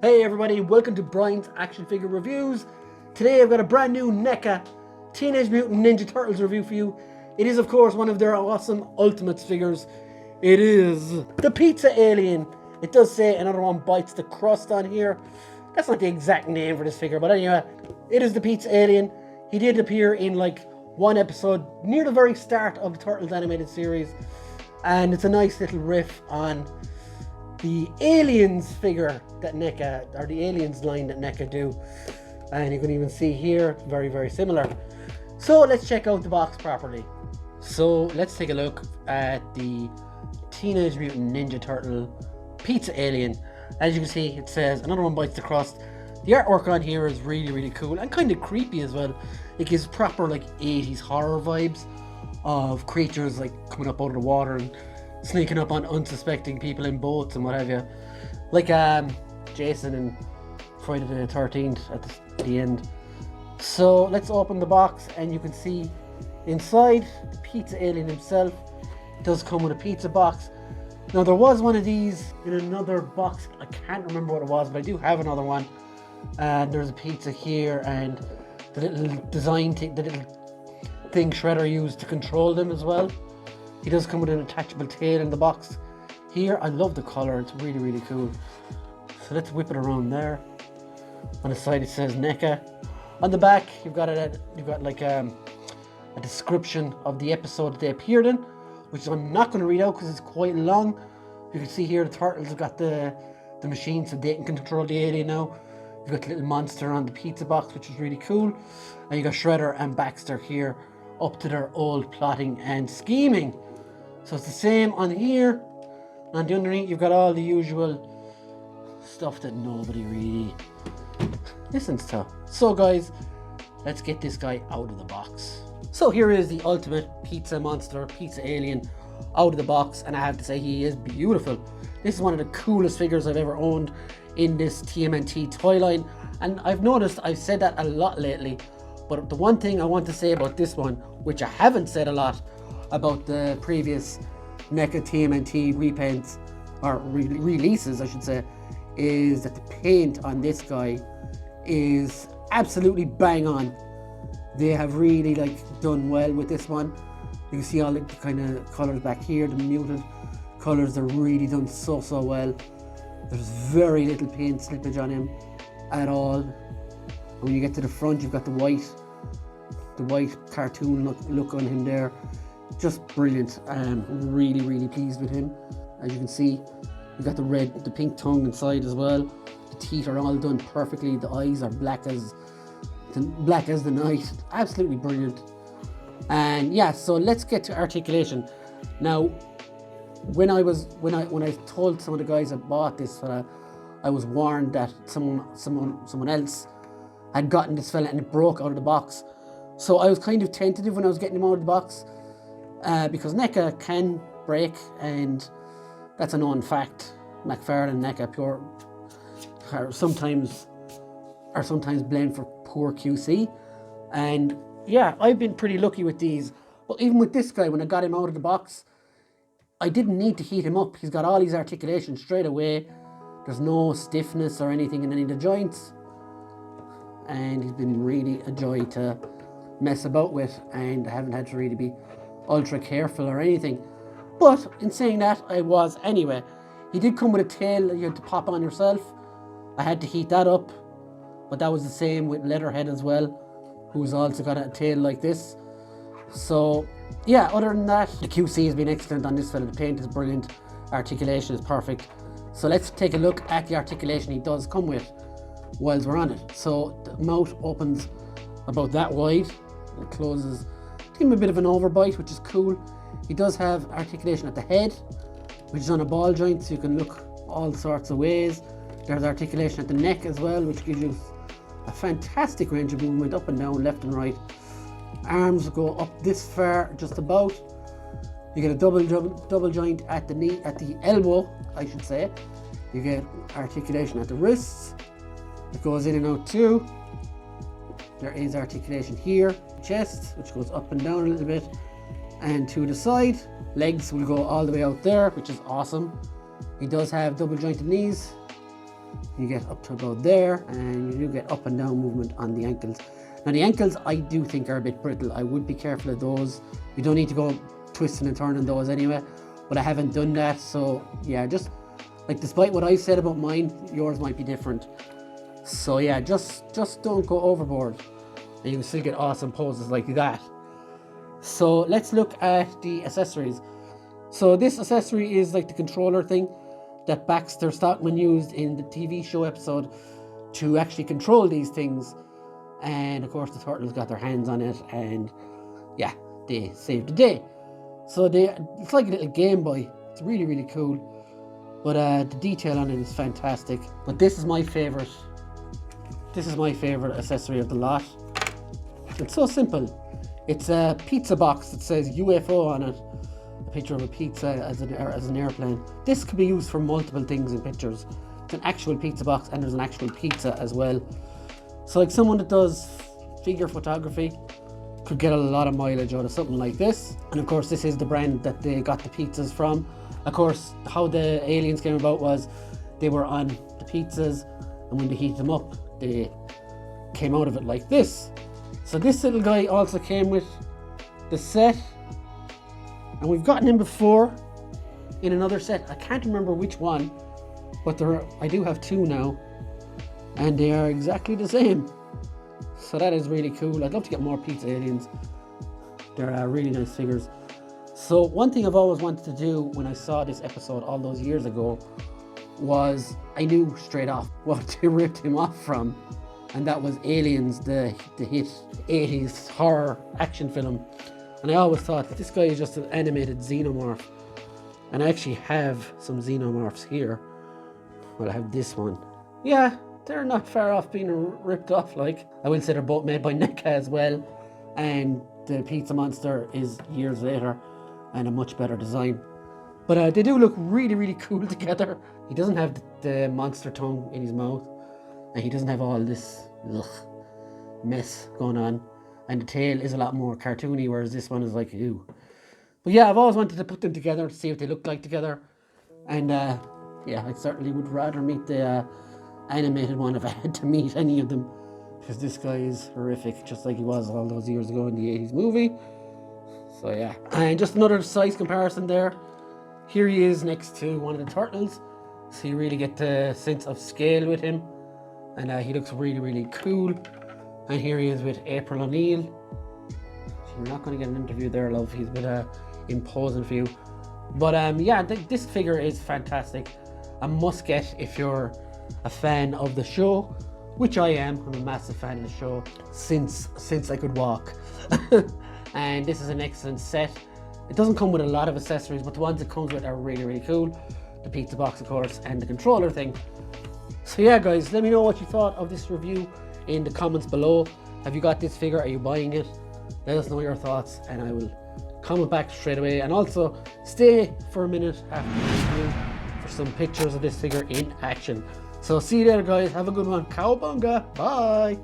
Hey everybody, welcome to Brian's Action Figure Reviews. Today I've got a brand new NECA Teenage Mutant Ninja Turtles review for you. It is of course one of their awesome Ultimates figures. It is the Pizza Alien. It does say another one bites the crust on here. That's not the exact name for this figure, but anyway, it is the Pizza Alien. He did appear in like one episode near the very start of the Turtles animated series. And it's a nice little riff on the Aliens figure that NECA, or the Aliens line that NECA do. And you can even see here, very, very similar. So let's check out the box properly. So let's take a look at the Teenage Mutant Ninja Turtle Pizza Alien. As you can see, it says another one bites the crust. The artwork on here is really, really cool and kind of creepy as well. It gives proper like 80s horror vibes of creatures like coming up out of the water and sneaking up on unsuspecting people in boats and what have you. Like Jason and Friday the 13th at the end. So let's open the box and you can see inside the Pizza Alien himself. It does come with a pizza box. Now there was one of these in another box. I can't remember what it was, but I do have another one. And there's a pizza here and the little design thing, the little thing Shredder used to control them as well. He does come with an attachable tail in the box. Here, I love the color, it's really, really cool. So let's whip it around there. On the side it says NECA. On the back, you've got like a description of the episode that they appeared in, which I'm not going to read out because it's quite long. You can see here the turtles have got the machine so they can control the alien now. You've got the little monster on the pizza box, which is really cool. And you got Shredder and Baxter here, up to their old plotting and scheming. So it's the same on here. On the underneath, you've got all the usual stuff that nobody really listens to. So guys, let's get this guy out of the box. So here is the ultimate pizza monster, Pizza Alien, out of the box, and I have to say he is beautiful. This is one of the coolest figures I've ever owned in this TMNT toy line, and I've noticed I've said that a lot lately, but the one thing I want to say about this one, which I haven't said a lot about the previous NECA TMNT repaints, or releases I should say, is that the paint on this guy is absolutely bang on. They have really like done well with this one. You can see all the kind of colours back here, the muted colours, they're really done so well. There's very little paint slippage on him at all. When you get to the front, you've got the white cartoon look on him there. Just brilliant. Really pleased with him. As you can see, you've got the pink tongue inside as well. The teeth are all done perfectly. The eyes are black as the night. Absolutely brilliant. And yeah, so let's get to articulation. Now, when I told some of the guys that bought this fella, I was warned that someone else had gotten this fella and it broke out of the box. So I was kind of tentative when I was getting him out of the box, because NECA can break, and that's a known fact. McFarlane and NECA are sometimes blamed for poor QC, and yeah, I've been pretty lucky with these. But even with this guy, when I got him out of the box, I didn't need to heat him up. He's got all his articulation straight away. There's no stiffness or anything in any of the joints, and he's been really a joy to mess about with, and I haven't had to really be ultra careful or anything. But in saying that, I was anyway. He did come with a tail that you had to pop on yourself. I had to heat that up, but that was the same with Leatherhead as well, who's also got a tail like this. So yeah, other than that, the QC has been excellent on this fella. The paint is brilliant, articulation is perfect. So let's take a look at the articulation he does come with whilst we're on it. So the mouth opens about that wide. It closes, give him a bit of an overbite, which is cool. He does have articulation at the head, which is on a ball joint, so you can look all sorts of ways. There's articulation at the neck as well, which gives you a fantastic range of movement up and down, left and right. Arms go up this far, just about. You get a double joint at the knee, at the elbow, I should say. You get articulation at the wrists. It goes in and out too. There is articulation here, chest, which goes up and down a little bit, and to the side. Legs will go all the way out there, which is awesome. He does have double jointed knees. You get up to about there, and you do get up and down movement on the ankles. Now the ankles I do think are a bit brittle. I would be careful of those. You don't need to go twisting and turning those anyway, but I haven't done that, so yeah, just like despite what I said about mine, yours might be different. So yeah, just don't go overboard, and you can still get awesome poses like that. So let's look at the accessories. So this accessory is like the controller thing that Baxter Stockman used in the TV show episode to actually control these things. And of course the Turtles got their hands on it, and yeah, they saved the day. So it's like a little Game Boy. It's really, really cool. But the detail on it is fantastic. But this is my favorite. This is my favorite accessory of the lot. It's so simple. It's a pizza box that says UFO on it. A picture of a pizza as an airplane. This could be used for multiple things in pictures. It's an actual pizza box, and there's an actual pizza as well. So like someone that does figure photography could get a lot of mileage out of something like this. And of course this is the brand that they got the pizzas from. Of course, how the aliens came about was they were on the pizzas, and when they heated them up, they came out of it like this. So this little guy also came with the set, and we've gotten him before in another set. I can't remember which one, but I do have two now, and they are exactly the same. So that is really cool. I'd love to get more pizza aliens. They're really nice figures. So one thing I've always wanted to do when I saw this episode all those years ago was I knew straight off what they ripped him off from, and that was Aliens, the hit 80s horror action film. And I always thought this guy is just an animated xenomorph, and I actually have some xenomorphs here. Well, I have this one. Yeah, they're not far off being ripped off. Like, I will say they're both made by NECA as well, and the pizza monster is years later and a much better design. But they do look really, really cool together. He doesn't have the monster tongue in his mouth, and he doesn't have all this mess going on, and the tail is a lot more cartoony, whereas this one is like, ew. But yeah, I've always wanted to put them together to see what they look like together, and yeah, I certainly would rather meet the animated one if I had to meet any of them, because this guy is horrific, just like he was all those years ago in the 80s movie. So yeah, and just another size comparison there. Here he is next to one of the Turtles, so you really get the sense of scale with him, and he looks really, really cool. And here he is with April O'Neil. You're not going to get an interview there, love. He's a bit imposing for you. But yeah, this figure is fantastic. A must get if you're a fan of the show, which I am. I'm a massive fan of the show since I could walk. And this is an excellent set. It doesn't come with a lot of accessories, but the ones it comes with are really, really cool. The pizza box, of course, and the controller thing. So yeah, guys, let me know what you thought of this review in the comments below. Have you got this figure? Are you buying it? Let us know your thoughts, and I will comment back straight away. And also stay for a minute after the review for some pictures of this figure in action. So see you later, guys. Have a good one. Cowabunga. Bye.